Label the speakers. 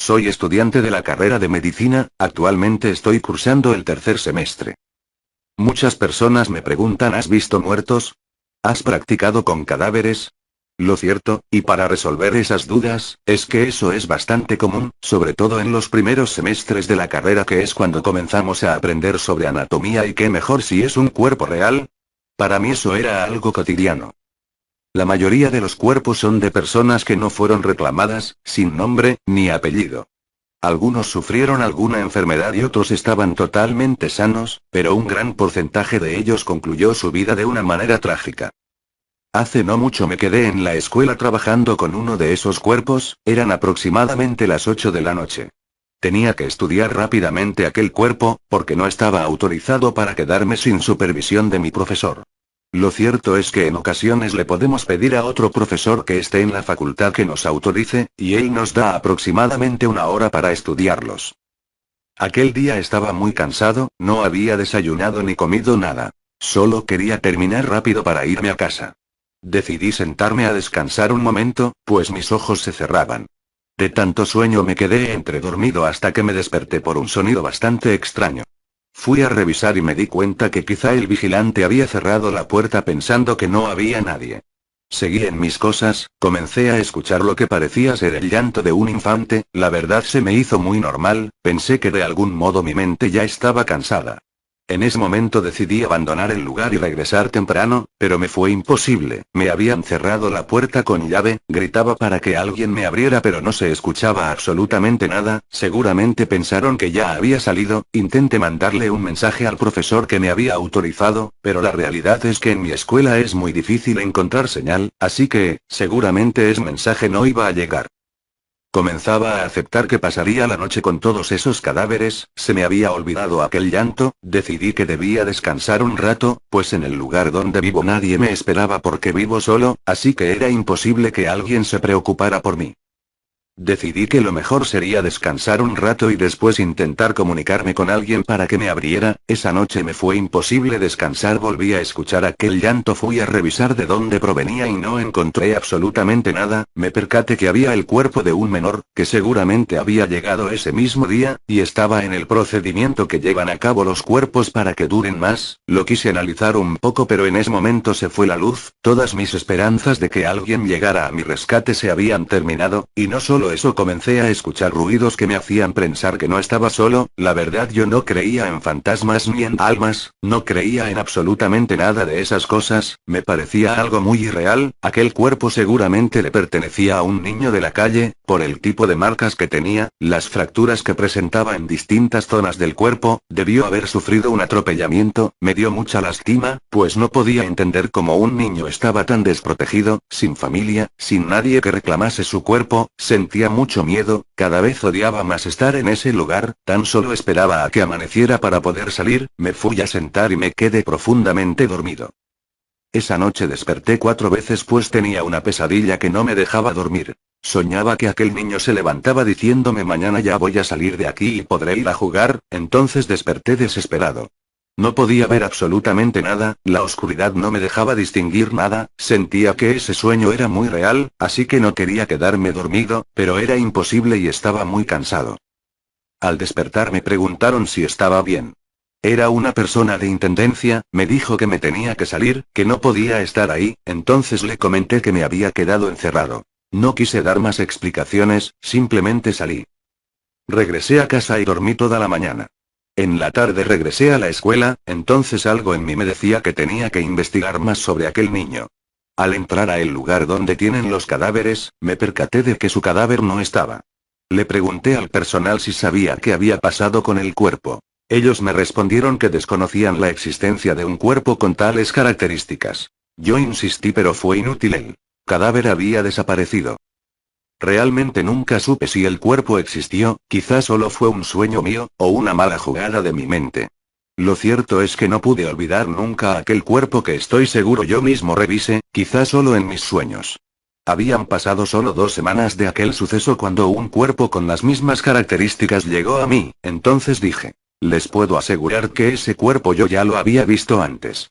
Speaker 1: Soy estudiante de la carrera de medicina, actualmente estoy cursando el tercer semestre. Muchas personas me preguntan, ¿has visto muertos? ¿Has practicado con cadáveres? Lo cierto, y para resolver esas dudas, es que eso es bastante común, sobre todo en los primeros semestres de la carrera, que es cuando comenzamos a aprender sobre anatomía, y qué mejor si es un cuerpo real. Para mí eso era algo cotidiano. La mayoría de los cuerpos son de personas que no fueron reclamadas, sin nombre, ni apellido. Algunos sufrieron alguna enfermedad y otros estaban totalmente sanos, pero un gran porcentaje de ellos concluyó su vida de una manera trágica. Hace no mucho me quedé en la escuela trabajando con uno de esos cuerpos, eran aproximadamente las 8 de la noche. Tenía que estudiar rápidamente aquel cuerpo, porque no estaba autorizado para quedarme sin supervisión de mi profesor. Lo cierto es que en ocasiones le podemos pedir a otro profesor que esté en la facultad que nos autorice, y él nos da aproximadamente una hora para estudiarlos. Aquel día estaba muy cansado, no había desayunado ni comido nada. Solo quería terminar rápido para irme a casa. Decidí sentarme a descansar un momento, pues mis ojos se cerraban. De tanto sueño me quedé entredormido hasta que me desperté por un sonido bastante extraño. Fui a revisar y me di cuenta que quizá el vigilante había cerrado la puerta pensando que no había nadie. Seguí en mis cosas, comencé a escuchar lo que parecía ser el llanto de un infante, la verdad se me hizo muy normal, pensé que de algún modo mi mente ya estaba cansada. En ese momento decidí abandonar el lugar y regresar temprano, pero me fue imposible, me habían cerrado la puerta con llave, gritaba para que alguien me abriera pero no se escuchaba absolutamente nada, seguramente pensaron que ya había salido, intenté mandarle un mensaje al profesor que me había autorizado, pero la realidad es que en mi escuela es muy difícil encontrar señal, así que, seguramente ese mensaje no iba a llegar. Comenzaba a aceptar que pasaría la noche con todos esos cadáveres, se me había olvidado aquel llanto, decidí que debía descansar un rato, pues en el lugar donde vivo nadie me esperaba porque vivo solo, así que era imposible que alguien se preocupara por mí. Decidí que lo mejor sería descansar un rato y después intentar comunicarme con alguien para que me abriera. Esa noche me fue imposible descansar, volví a escuchar aquel llanto, fui a revisar de dónde provenía y no encontré absolutamente nada, me percaté que había el cuerpo de un menor, que seguramente había llegado ese mismo día, y estaba en el procedimiento que llevan a cabo los cuerpos para que duren más. Lo quise analizar un poco pero en ese momento se fue la luz, todas mis esperanzas de que alguien llegara a mi rescate se habían terminado, y no solo eso, comencé a escuchar ruidos que me hacían pensar que no estaba solo. La verdad, yo no creía en fantasmas ni en almas, no creía en absolutamente nada de esas cosas, me parecía algo muy irreal. Aquel cuerpo seguramente le pertenecía a un niño de la calle, por el tipo de marcas que tenía, las fracturas que presentaba en distintas zonas del cuerpo, debió haber sufrido un atropellamiento, me dio mucha lástima, pues no podía entender cómo un niño estaba tan desprotegido, sin familia, sin nadie que reclamase su cuerpo. Sentía mucho miedo, cada vez odiaba más estar en ese lugar, tan solo esperaba a que amaneciera para poder salir. Me fui a sentar y me quedé profundamente dormido. Esa noche desperté 4 veces pues tenía una pesadilla que no me dejaba dormir. Soñaba que aquel niño se levantaba diciéndome mañana ya voy a salir de aquí y podré ir a jugar, entonces desperté desesperado. No podía ver absolutamente nada, la oscuridad no me dejaba distinguir nada, sentía que ese sueño era muy real, así que no quería quedarme dormido, pero era imposible y estaba muy cansado. Al despertar me preguntaron si estaba bien. Era una persona de intendencia, me dijo que me tenía que salir, que no podía estar ahí, entonces le comenté que me había quedado encerrado. No quise dar más explicaciones, simplemente salí. Regresé a casa y dormí toda la mañana. En la tarde regresé a la escuela, entonces algo en mí me decía que tenía que investigar más sobre aquel niño. Al entrar a el lugar donde tienen los cadáveres, me percaté de que su cadáver no estaba. Le pregunté al personal si sabía qué había pasado con el cuerpo. Ellos me respondieron que desconocían la existencia de un cuerpo con tales características. Yo insistí pero fue inútil, el cadáver había desaparecido. Realmente nunca supe si el cuerpo existió, quizás solo fue un sueño mío, o una mala jugada de mi mente. Lo cierto es que no pude olvidar nunca aquel cuerpo que estoy seguro yo mismo revisé, quizás solo en mis sueños. Habían pasado solo 2 semanas de aquel suceso cuando un cuerpo con las mismas características llegó a mí, entonces dije, les puedo asegurar que ese cuerpo yo ya lo había visto antes.